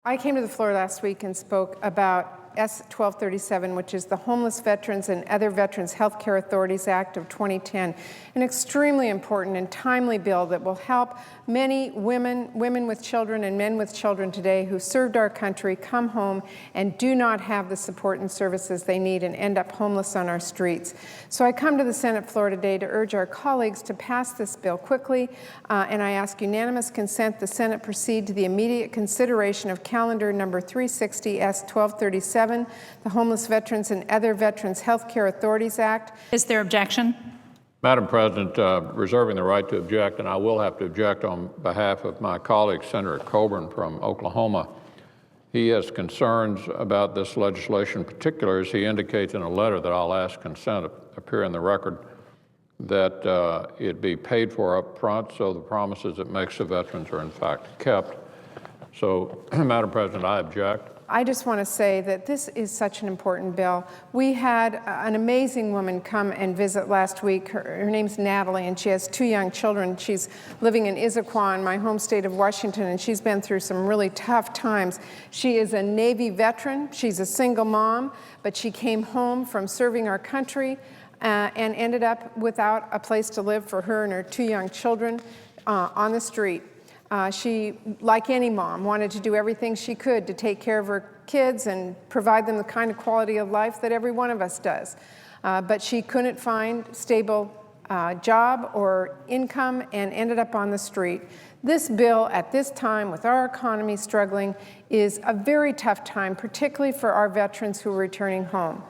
I came to the floor last week and spoke about S 1237, which is the Homeless Veterans and Other Veterans Health Care Authorities Act of 2010, an extremely important and timely bill that will help many women with children and men with children today who served our country come home and do not have the support and services they need and end up homeless on our streets. So I come to the Senate floor today to urge our colleagues to pass this bill quickly, and I ask unanimous consent the Senate proceed to the immediate consideration of calendar number 360 S 1237, the Homeless Veterans and Other Veterans Health Care Authorities Act. Is there objection? Madam President, reserving the right to object, and I will have to object on behalf of my colleague, Senator Coburn from Oklahoma. He has concerns about this legislation, in particular as he indicates in a letter that I'll ask consent to appear in the record, that it be paid for up front so the promises it makes to veterans are in fact kept. So, Madam President, I object. I just want to say that this is such an important bill. We had an amazing woman come and visit last week. Her name's Natalie, and she has 2 young children. She's living in Issaquah in my home state of Washington, and she's been through some really tough times. She is a Navy veteran. She's a single mom, but she came home from serving our country and ended up without a place to live for her and her 2 young children on the street. She, like any mom, wanted to do everything she could to take care of her kids and provide them the kind of quality of life that every one of us does. But she couldn't find stable job or income and ended up on the street. This bill at this time, with our economy struggling, is a very tough time, particularly for our veterans who are returning home.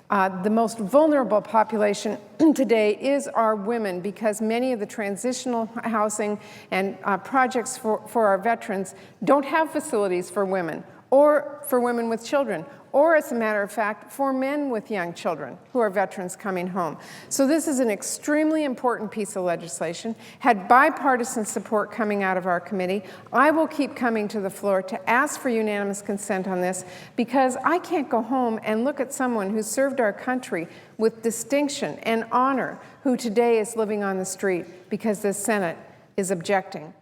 The most vulnerable population today is our women, because many of the transitional housing and projects for our veterans don't have facilities for women or for women with children, or as a matter of fact, for men with young children who are veterans coming home. So this is an extremely important piece of legislation, had bipartisan support coming out of our committee. I will keep coming to the floor to ask for unanimous consent on this, because I can't go home and look at someone who served our country with distinction and honor who today is living on the street because the Senate is objecting.